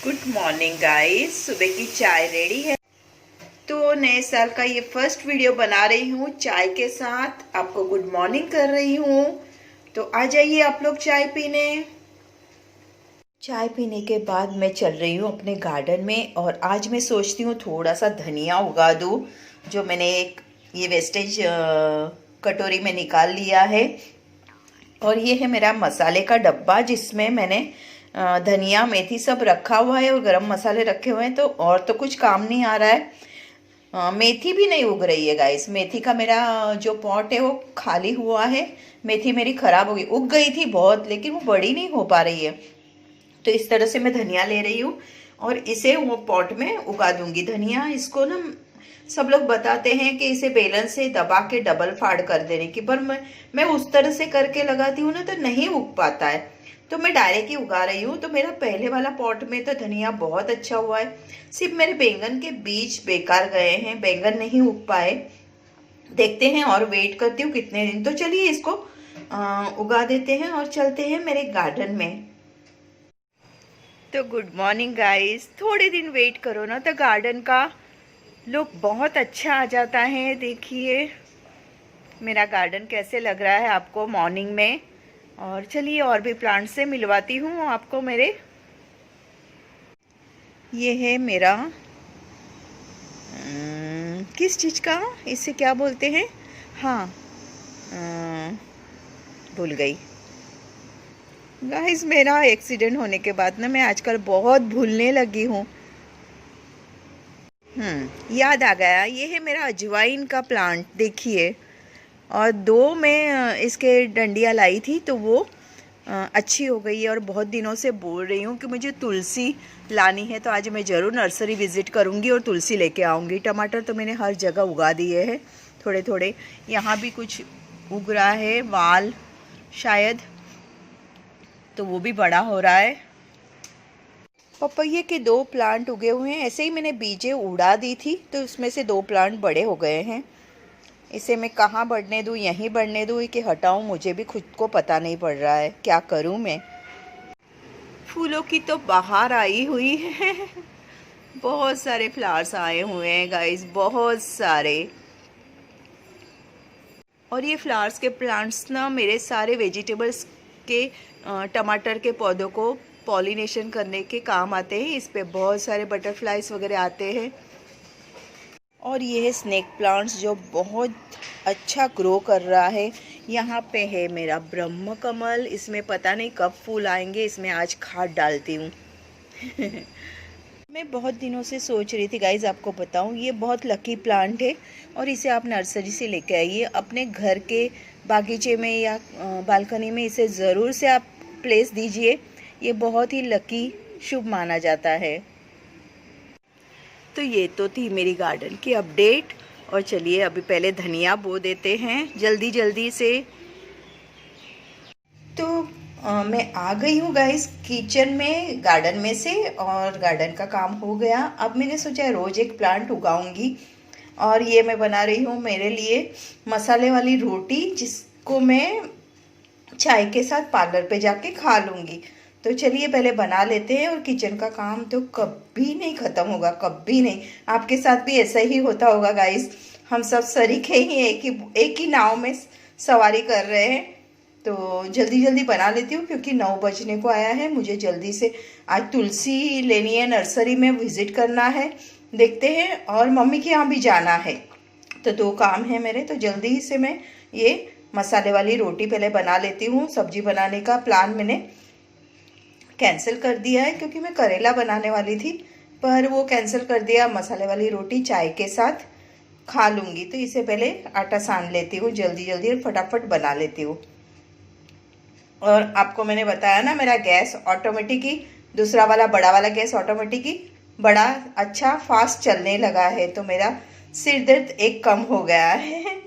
Good morning guys. सुबह की चाय रेडी है। तो नए साल का ये फर्स्ट वीडियो बना रही हूँ चाय के साथ। आपको गुड मॉर्निंग कर रही हूँ। तो आ जाइए आप लोग चाय पीने। चाय पीने के बाद मैं चल रही हूँ अपने गार्डन में और आज मैं सोचती हूँ थोड़ा सा धनिया उगा दूँ, जो मैंने एक ये वेस्टेज कटोरी में निकाल लिया है। और ये है मेरा मसाले का डब्बा जिसमें मैंने धनिया मेथी सब रखा हुआ है और गरम मसाले रखे हुए हैं। और तो कुछ काम नहीं आ रहा है। मेथी भी नहीं उग रही है गाइस। मेथी का मेरा जो पॉट है वो खाली हुआ है। मेथी मेरी खराब हो गई, उग गई थी बहुत लेकिन वो बड़ी नहीं हो पा रही है। तो इस तरह से मैं धनिया ले रही हूँ और इसे वो पॉट में उगा दूंगी। धनिया इसको ना सब लोग बताते हैं कि इसे बेलन से दबा के डबल फाड़ कर देने की, पर मैं उस तरह से करके लगाती हूँ ना तो नहीं उग पाता है। तो मैं डायरेक्ट ही उगा रही हूँ। तो मेरा पहले वाला पॉट में तो धनिया बहुत अच्छा हुआ है। सिर्फ मेरे बैंगन के बीज बेकार गए हैं, बैंगन नहीं उग पाए। देखते हैं और वेट करती हूँ कितने दिन। तो चलिए इसको उगा देते हैं और चलते हैं मेरे गार्डन में। तो गुड मॉर्निंग गाइस। थोड़े दिन वेट करो ना तो गार्डन का लुक बहुत अच्छा आ जाता है। देखिए मेरा गार्डन कैसे लग रहा है आपको मॉर्निंग में। और चलिए और भी प्लांट से मिलवाती हूँ आपको मेरे। ये है मेरा किस चीज़ का, इसे क्या बोलते हैं, हाँ भूल गई गाइस। मेरा एक्सीडेंट होने के बाद ना मैं आजकल बहुत भूलने लगी हूँ। याद आ गया। ये है मेरा अजवाइन का प्लांट, देखिए। और दो मैं इसके डंडियाँ लाई थी तो वो अच्छी हो गई है। और बहुत दिनों से बोल रही हूँ कि मुझे तुलसी लानी है, तो आज मैं ज़रूर नर्सरी विज़िट करूँगी और तुलसी लेके आऊँगी। टमाटर तो मैंने हर जगह उगा दिए हैं थोड़े थोड़े। यहाँ भी कुछ उग रहा है, वाल शायद, तो वो भी बड़ा हो रहा है। पपैये के 2 प्लांट उगे हुए हैं। ऐसे ही मैंने बीजें उड़ा दी थी तो उसमें से 2 प्लांट बड़े हो गए हैं। इसे मैं कहाँ बढ़ने दूँ, यहीं बढ़ने दूँ कि हटाऊँ, मुझे भी खुद को पता नहीं पड़ रहा है। क्या करूँ मैं। फूलों की तो बाहर आई हुई है। बहुत सारे फ्लावर्स आए हुए हैं गाइस, बहुत सारे। और ये फ्लावर्स के प्लांट्स ना मेरे सारे वेजिटेबल्स के टमाटर के पौधों को पॉलिनेशन करने के काम आते हैं। इस पे बहुत सारे बटरफ्लाइज वगैरह आते हैं। और ये है स्नेक प्लांट्स जो बहुत अच्छा ग्रो कर रहा है। यहाँ पे है मेरा ब्रह्म कमल, इसमें पता नहीं कब फूल आएंगे। इसमें आज खाद डालती हूँ। मैं बहुत दिनों से सोच रही थी गाइज, आपको बताऊँ, ये बहुत लकी प्लांट है और इसे आप नर्सरी से लेके आइए अपने घर के बागीचे में या बालकनी में। इसे ज़रूर से आप प्लेस दीजिए। ये बहुत ही लकी शुभ माना जाता है। तो ये तो थी मेरी गार्डन की अपडेट। और चलिए अभी पहले धनिया बो देते हैं जल्दी जल्दी से। तो मैं आ गई हूँ गाइस किचन में गार्डन में से, और गार्डन का काम हो गया। अब मैंने सोचा रोज़ एक प्लांट उगाऊंगी। और ये मैं बना रही हूँ मेरे लिए मसाले वाली रोटी, जिसको मैं चाय के साथ पार्लर पे जाके खा लूँगी। तो चलिए पहले बना लेते हैं। और किचन का काम तो कभी नहीं ख़त्म होगा, कभी नहीं। आपके साथ भी ऐसा ही होता होगा गाइस। हम सब सरीखे ही एक ही नाव में सवारी कर रहे हैं। तो जल्दी जल्दी बना लेती हूँ क्योंकि 9 बजने को आया है। मुझे जल्दी से आज तुलसी लेनी है, नर्सरी में विज़िट करना है, देखते हैं। और मम्मी के यहाँ भी जाना है। तो 2 काम है मेरे। तो जल्दी से मैं ये मसाले वाली रोटी पहले बना लेती हूँ। सब्जी बनाने का प्लान मैंने कैंसिल कर दिया है क्योंकि मैं करेला बनाने वाली थी, पर वो कैंसिल कर दिया। मसाले वाली रोटी चाय के साथ खा लूँगी। तो इसे पहले आटा सान लेती हूँ जल्दी जल्दी और फटाफट बना लेती हूँ। और आपको मैंने बताया ना मेरा गैस ऑटोमेटिक ही, दूसरा वाला बड़ा वाला गैस ऑटोमेटिक ही बड़ा अच्छा फास्ट चलने लगा है। तो मेरा सिर दर्द एक कम हो गया है।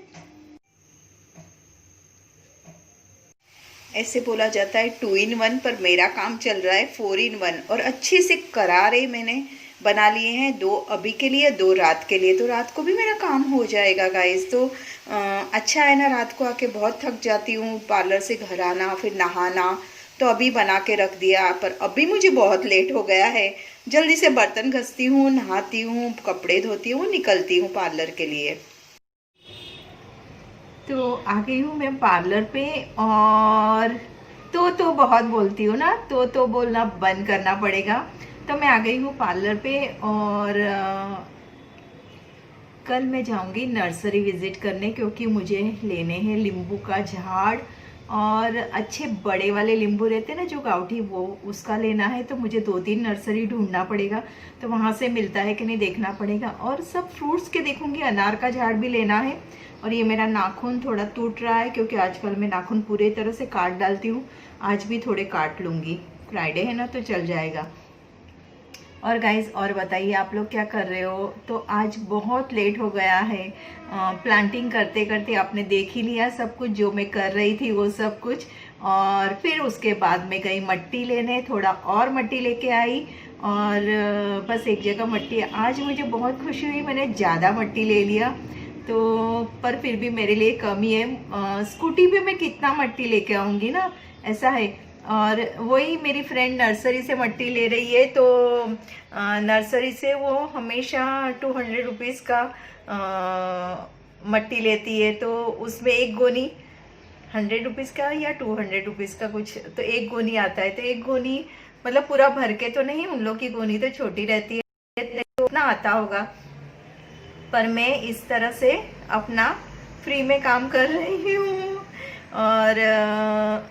ऐसे बोला जाता है 2 in 1, पर मेरा काम चल रहा है 4 in 1। और अच्छे से करारे मैंने बना लिए हैं। 2 अभी के लिए, 2 रात के लिए। तो रात को भी मेरा काम हो जाएगा गाइस। तो अच्छा है ना, रात को आके बहुत थक जाती हूँ, पार्लर से घर आना फिर नहाना। तो अभी बना के रख दिया, पर अभी मुझे बहुत लेट हो गया है। जल्दी से बर्तन घसती हूँ, नहाती हूँ, कपड़े धोती हूँ, निकलती हूँ पार्लर के लिए। तो आ गई हूँ मैं पार्लर पे और तो बहुत बोलती हूँ ना, तो बोलना बंद करना पड़ेगा। तो मैं आ गई हूँ पार्लर पे और कल मैं जाऊंगी नर्सरी विजिट करने, क्योंकि मुझे लेने हैं नींबू का झाड़ और अच्छे बड़े वाले नींबू रहते हैं ना जो गाउठी, वो उसका लेना है। तो मुझे 2-3 नर्सरी ढूंढना पड़ेगा, तो वहाँ से मिलता है कि नहीं देखना पड़ेगा। और सब फ्रूट्स के देखूंगी, अनार का झाड़ भी लेना है। और ये मेरा नाखून थोड़ा टूट रहा है क्योंकि आजकल मैं नाखून पूरे तरह से काट डालती हूँ। आज भी थोड़े काट लूँगी, फ्राइडे है ना तो चल जाएगा। और गाइस और बताइए आप लोग क्या कर रहे हो। तो आज बहुत लेट हो गया है, प्लांटिंग करते करते आपने देख ही लिया सब कुछ जो मैं कर रही थी वो सब कुछ। और फिर उसके बाद मैं गई मट्टी लेने, थोड़ा और मट्टी लेके आई और बस एक जगह मट्टी। आज मुझे बहुत खुशी हुई, मैंने ज़्यादा मट्टी ले लिया तो, पर फिर भी मेरे लिए कम ही है। स्कूटी पे मैं कितना मट्टी लेके आऊँगी ना, ऐसा है। और वही मेरी फ्रेंड नर्सरी से मट्टी ले रही है, तो नर्सरी से वो हमेशा 200 रुपीज़ का मट्टी लेती है। तो उसमें एक गोनी 100 रुपीज़ का या 200 रुपीज़ का कुछ, तो एक गोनी आता है। तो एक गोनी मतलब पूरा भर के तो नहीं, उन लोग की गोनी तो छोटी रहती है, तो उतना आता होगा। पर मैं इस तरह से अपना फ्री में काम कर रही हूँ। और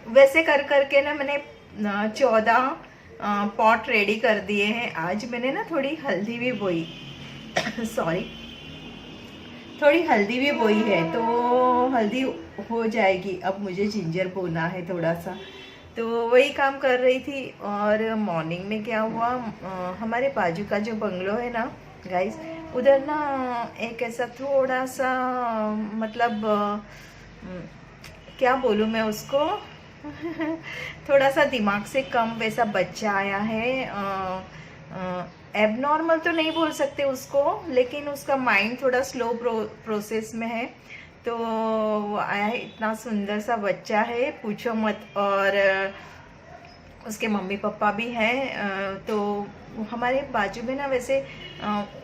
वैसे कर करके ना मैंने 14 पॉट रेडी कर दिए हैं। आज मैंने ना थोड़ी हल्दी भी बोई सॉरी, थोड़ी हल्दी भी बोई है, तो हल्दी हो जाएगी। अब मुझे जिंजर बोना है थोड़ा सा, तो वही काम कर रही थी। और मॉर्निंग में क्या हुआ, हमारे बाजू का जो बंगलो है ना गाइस, उधर ना एक ऐसा थोड़ा सा मतलब क्या बोलूँ मैं उसको थोड़ा सा दिमाग से कम वैसा बच्चा आया है। एबनॉर्मल तो नहीं बोल सकते उसको, लेकिन उसका माइंड थोड़ा स्लो प्रोसेस में है। तो वो आया है, इतना सुंदर सा बच्चा है पूछो मत। और उसके मम्मी पापा भी हैं। तो हमारे बाजू में ना वैसे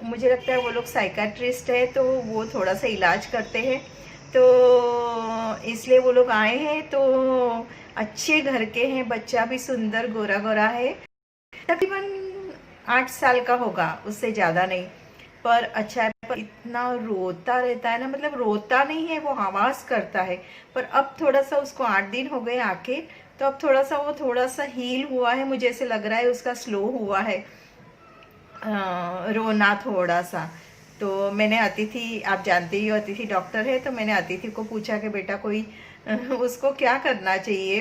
मुझे लगता है वो लोग साइकाट्रिस्ट है, तो वो थोड़ा सा इलाज करते हैं, तो इसलिए वो लोग आए हैं। तो अच्छे घर के हैं, बच्चा भी सुंदर गोरा गोरा है, तकरीबन 8 साल का होगा, उससे ज़्यादा नहीं, पर अच्छा है। पर इतना रोता रहता है ना, मतलब रोता नहीं है, वो आवाज़ करता है। पर अब थोड़ा सा उसको 8 दिन हो गए आके, तो अब थोड़ा सा हील हुआ है, मुझे ऐसे लग रहा है उसका स्लो हुआ है रोना थोड़ा सा। तो मैंने अतिथि, आप जानते ही हो अतिथि डॉक्टर है, तो मैंने अतिथि को पूछा कि बेटा कोई उसको क्या करना चाहिए।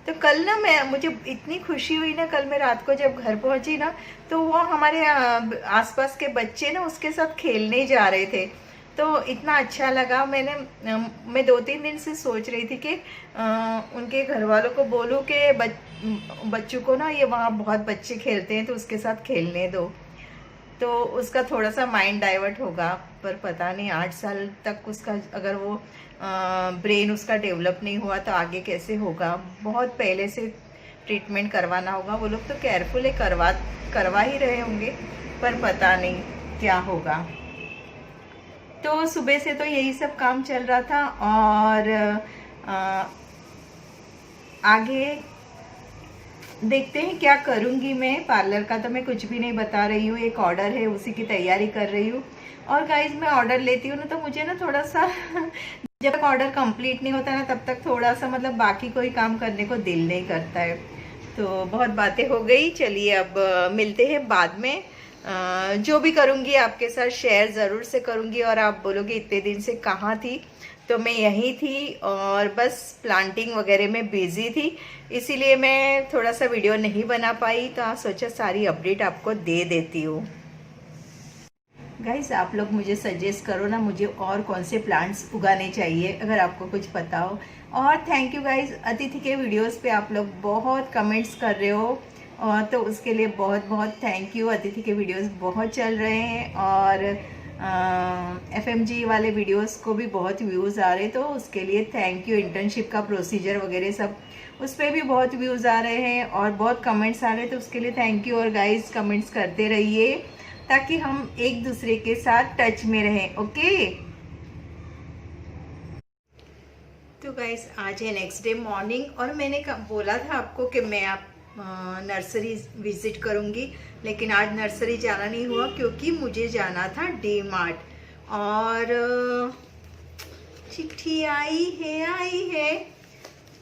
तो कल ना मुझे इतनी खुशी हुई ना, कल मैं रात को जब घर पहुंची ना, तो वो हमारे आसपास के बच्चे ना उसके साथ खेलने जा रहे थे, तो इतना अच्छा लगा। मैं 2-3 दिन से सोच रही थी कि उनके घर वालों को बोलूँ कि बच्चों को ना, ये वहाँ बहुत बच्चे खेलते हैं तो उसके साथ खेलने दो, तो उसका थोड़ा सा माइंड डाइवर्ट होगा। पर पता नहीं 8 साल तक उसका, अगर वो ब्रेन उसका डेवलप नहीं हुआ तो आगे कैसे होगा। बहुत पहले से ट्रीटमेंट करवाना होगा। वो लोग तो केयरफुल है, करवा ही रहे होंगे, पर पता नहीं क्या होगा। तो सुबह से तो यही सब काम चल रहा था। और आगे देखते हैं क्या करूँगी मैं। पार्लर का तो मैं कुछ भी नहीं बता रही हूँ, एक ऑर्डर है उसी की तैयारी कर रही हूँ। और गाइज मैं ऑर्डर लेती हूँ ना, तो मुझे ना थोड़ा सा जब तक ऑर्डर कंप्लीट नहीं होता ना, तब तक थोड़ा सा मतलब बाकी कोई काम करने को दिल नहीं करता है। तो बहुत बातें हो गई, चलिए अब मिलते हैं बाद में। जो भी करूँगी आपके साथ शेयर ज़रूर से करूँगी। और आप बोलोगे इतने दिन से कहाँ थी, तो मैं यहीं थी और बस प्लांटिंग वगैरह में बिज़ी थी, इसीलिए मैं थोड़ा सा वीडियो नहीं बना पाई। तो सोचा सारी अपडेट आपको दे देती हूँ। गाइस आप लोग मुझे सजेस्ट करो ना, मुझे और कौन से प्लांट्स उगाने चाहिए, अगर आपको कुछ पता हो। और थैंक यू गाइस, अतिथि के वीडियोस पे आप लोग बहुत कमेंट्स कर रहे हो, और तो उसके लिए बहुत बहुत थैंक यू। अतिथि के वीडियोस बहुत चल रहे हैं और FMG वाले वीडियोस को भी बहुत व्यूज़ आ रहे, तो उसके लिए थैंक यू। इंटर्नशिप का प्रोसीजर वगैरह सब उस पर भी बहुत व्यूज़ आ रहे हैं और बहुत कमेंट्स आ रहे हैं, तो उसके लिए थैंक यू। और गाइस कमेंट्स करते रहिए ताकि हम एक दूसरे के साथ टच में रहें। ओके, तो गाइस आज है नेक्स्ट डे मॉर्निंग और मैंने बोला था आपको कि मैं आप नर्सरी विज़िट करूँगी, लेकिन आज नर्सरी जाना नहीं हुआ क्योंकि मुझे जाना था डी मार्ट। और चिट्ठी आई है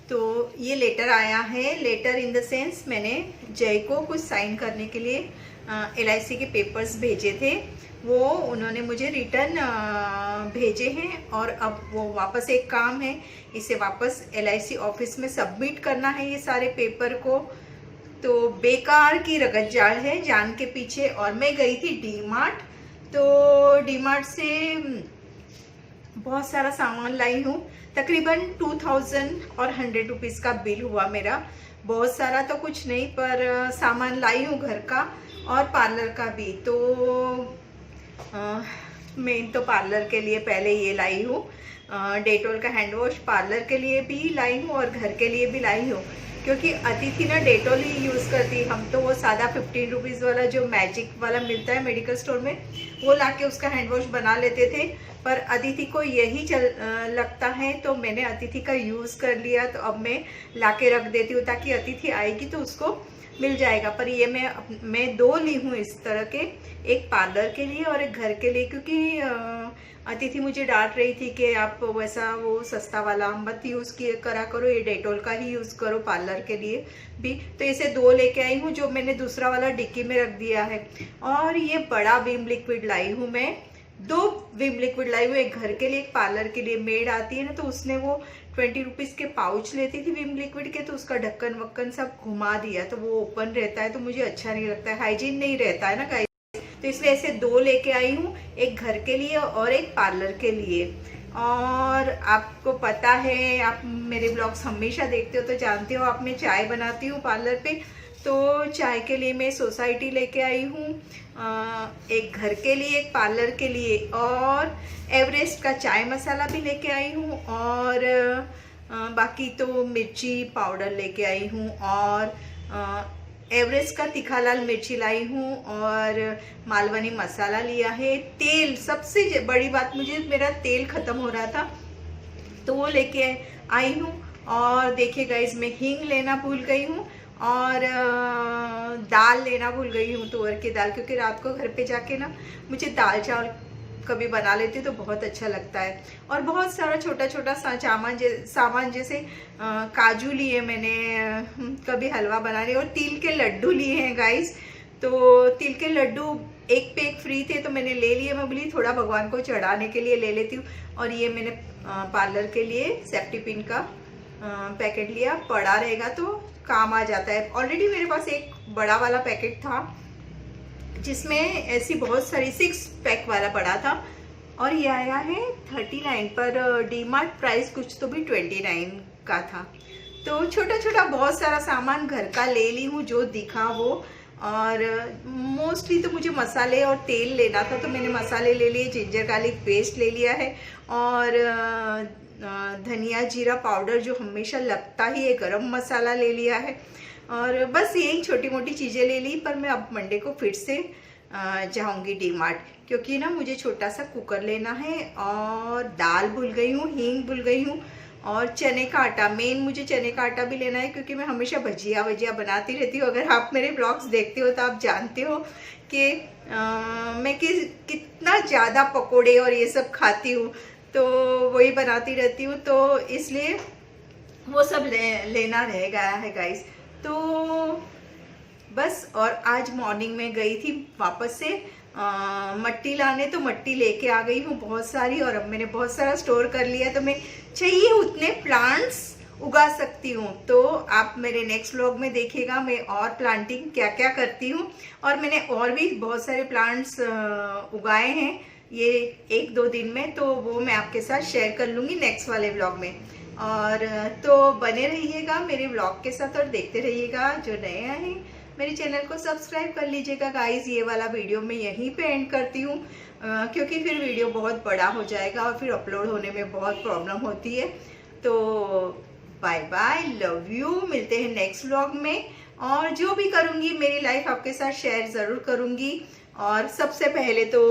तो ये लेटर आया है। लेटर इन द सेंस मैंने जय को कुछ साइन करने के लिए LIC के पेपर्स भेजे थे, वो उन्होंने मुझे रिटर्न भेजे हैं और अब वो वापस एक काम है, इसे वापस LIC ऑफिस में सबमिट करना है ये सारे पेपर को। तो बेकार की रगत जाल है जान के पीछे। और मैं गई थी डी मार्ट, तो डी मार्ट से बहुत सारा सामान लाई हूँ, तकरीबन 2000 और 100 रुपीज़ का बिल हुआ मेरा। बहुत सारा तो कुछ नहीं, पर सामान लाई हूँ घर का और पार्लर का भी। तो मेन तो पार्लर के लिए पहले ये लाई हूँ, डेटॉल का हैंड वॉश पार्लर के लिए भी लाई हूँ और घर के लिए भी लाई हूँ, क्योंकि अतिथि ना डेटॉल ही यूज़ करती। हम तो वो सादा 15 रुपीज़ वाला जो मैजिक वाला मिलता है मेडिकल स्टोर में, वो लाके उसका हैंड वॉश बना लेते थे, पर अतिथि को यही लगता है, तो मैंने अतिथि का यूज़ कर लिया। तो अब मैं लाके रख देती हूँ ताकि अतिथि आएगी तो उसको मिल जाएगा। पर ये मैं 2 ली हूँ इस तरह के, एक पार्लर के लिए और एक घर के लिए, क्योंकि अतिथि मुझे डांट रही थी कि आप वैसा वो सस्ता वाला मत यूज़ करा करो, ये डेटॉल का ही यूज़ करो पार्लर के लिए भी। तो इसे 2 लेके आई हूँ, जो मैंने दूसरा वाला डिक्की में रख दिया है। और ये बड़ा विम लिक्विड लाई हूँ मैं, 2 विम लिक्विड लाई हूँ, एक घर के लिए एक पार्लर के लिए। मेड आती है ना, तो उसने वो 20 रुपीज़ के पाउच लेती थी विम लिक्विड के, तो उसका ढक्कन वक्कन सब घुमा दिया, तो वो ओपन रहता है, तो मुझे अच्छा नहीं लगता है, हाइजीन नहीं रहता है ना गाइस। तो इसलिए ऐसे 2 लेके आई हूँ, एक घर के लिए और एक पार्लर के लिए। और आपको पता है, आप मेरे ब्लॉग्स हमेशा देखते हो तो जानते हो, आप मैं चाय बनाती हूँ पार्लर पे, तो चाय के लिए मैं सोसाइटी लेके आई हूँ, एक घर के लिए एक पार्लर के लिए, और एवरेस्ट का चाय मसाला भी लेके आई हूँ, और बाकी तो मिर्ची पाउडर लेके आई हूँ, और एवरेस्ट का तीखा लाल मिर्ची लाई हूँ, और मालवनी मसाला लिया है। तेल, सबसे बड़ी बात, मुझे मेरा तेल ख़त्म हो रहा था तो वो लेके आई हूँ। और देखिए गाइस, मैं हींग लेना भूल गई हूँ और दाल लेना भूल गई हूँ, तुअर की दाल, क्योंकि रात को घर पे जाके ना मुझे दाल चावल कभी बना लेती तो बहुत अच्छा लगता है। और बहुत सारा छोटा छोटा सामान जैसे काजू लिए मैंने, कभी हलवा बना रही, और तिल के लड्डू लिए हैं गाइस। तो तिल के लड्डू एक पे एक फ्री थे तो मैंने ले लिए, मैं बोली थोड़ा भगवान को चढ़ाने के लिए ले लेती हूँ। और ये मैंने पार्लर के लिए सेफ्टी पिन का पैकेट लिया, पड़ा रहेगा तो काम आ जाता है। ऑलरेडी मेरे पास एक बड़ा वाला पैकेट था जिसमें ऐसी बहुत सारी 6 पैक वाला पड़ा था, और ये आया है 39 पर। डी मार्ट प्राइस कुछ तो भी 29 का था। तो छोटा छोटा बहुत सारा सामान घर का ले ली हूँ जो दिखा वो। और मोस्टली तो मुझे मसाले और तेल लेना था, तो मैंने मसाले ले लिए, जिंजर गार्लिक पेस्ट ले लिया है, और धनिया जीरा पाउडर जो हमेशा लगता ही है, गरम मसाला ले लिया है, और बस यही छोटी मोटी चीज़ें ले ली। पर मैं अब मंडे को फिर से जाऊंगी डी मार्ट, क्योंकि ना मुझे छोटा सा कुकर लेना है, और दाल भूल गई हूँ, हींग भूल गई हूँ, और चने का आटा, मेन मुझे चने का आटा भी लेना है, क्योंकि मैं हमेशा भजिया बनाती रहती हूँ। अगर आप मेरे ब्लॉग्स देखते हो तो आप जानते हो कि मैं कितना ज़्यादा पकोड़े और ये सब खाती हूँ, तो वही बनाती रहती हूँ, तो इसलिए वो सब लेना रह गया है गाइस। तो बस, और आज मॉर्निंग में गई थी वापस से मट्टी लाने, तो मट्टी लेके आ गई हूँ बहुत सारी, और अब मैंने बहुत सारा स्टोर कर लिया, तो मैं चाहिए उतने प्लांट्स उगा सकती हूँ। तो आप मेरे नेक्स्ट व्लॉग में देखिएगा मैं और प्लांटिंग क्या क्या करती हूँ, और मैंने और भी बहुत सारे प्लांट्स उगाए हैं ये 1-2 दिन में, तो वो मैं आपके साथ शेयर कर लूँगी नेक्स्ट वाले व्लॉग में। और तो बने रहिएगा मेरे व्लॉग के साथ और देखते रहिएगा। जो नए आए हैं मेरे चैनल को सब्सक्राइब कर लीजिएगा गाइस। ये वाला वीडियो मैं यहीं पे एंड करती हूँ, क्योंकि फिर वीडियो बहुत बड़ा हो जाएगा और फिर अपलोड होने में बहुत प्रॉब्लम होती है। तो बाय बाय, लव यू। मिलते हैं नेक्स्ट व्लॉग में, और जो भी करूँगी मेरी लाइफ आपके साथ शेयर ज़रूर करूँगी। और सबसे पहले तो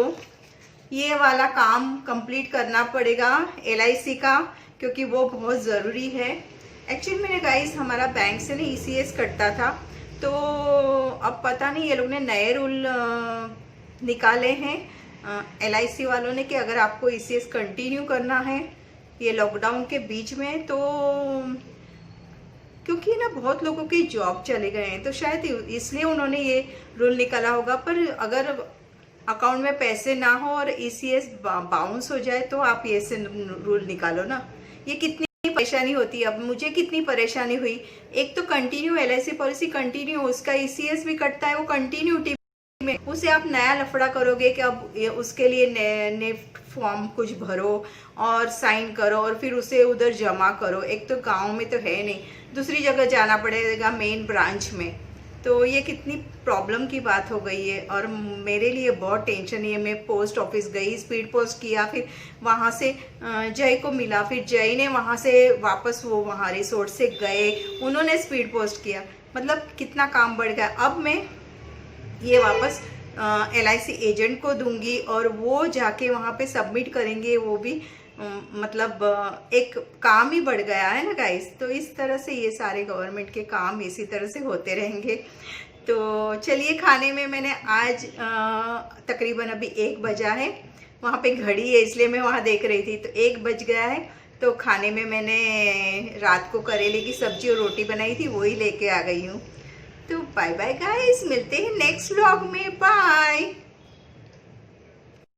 ये वाला काम कंप्लीट करना पड़ेगा LIC का, क्योंकि वो बहुत ज़रूरी है। एक्चुअली मेरे गाइस हमारा बैंक से ना ECS कटता था, तो अब पता नहीं ये लोग ने नए रूल निकाले हैं LIC वालों ने कि अगर आपको ECS कंटिन्यू करना है ये लॉकडाउन के बीच में, तो क्योंकि ना बहुत लोगों की जॉब चले गए हैं तो शायद इसलिए उन्होंने ये रूल निकाला होगा। पर अगर अकाउंट में पैसे ना हो और ECS बाउंस हो जाए तो आप ये से रूल निकालो ना। ये कितनी परेशानी होती है, अब मुझे कितनी परेशानी हुई। एक तो कंटिन्यू LIC पॉलिसी कंटिन्यू, उसका ECS भी कटता है वो कंटिन्यूटी में, उसे आप नया लफड़ा करोगे कि अब उसके लिए नए फॉर्म कुछ भरो और साइन करो और फिर उसे उधर जमा करो। एक तो गांव में तो है नहीं, दूसरी जगह जाना पड़ेगा मेन ब्रांच में, तो ये कितनी प्रॉब्लम की बात हो गई है। और मेरे लिए बहुत टेंशन है। मैं पोस्ट ऑफिस गई, स्पीड पोस्ट किया, फिर वहाँ से जय को मिला, फिर जय ने वहाँ से वापस वो वहाँ रिसोर्ट से गए, उन्होंने स्पीड पोस्ट किया, मतलब कितना काम बढ़ गया। अब मैं ये वापस LIC एजेंट को दूंगी और वो जाके वहाँ पे सबमिट करेंगे, वो भी मतलब एक काम ही बढ़ गया है ना गाइस। तो इस तरह से ये सारे गवर्नमेंट के काम इसी तरह से होते रहेंगे। तो चलिए, खाने में मैंने आज तकरीबन अभी 1 बजा है, वहाँ पे घड़ी है इसलिए मैं वहाँ देख रही थी, तो 1 बज गया है। तो खाने में मैंने रात को करेले की सब्जी और रोटी बनाई थी, वही लेके आ गई हूँ। तो बाय बाय गाइस, मिलते हैं नेक्स्ट व्लॉग में, बाय।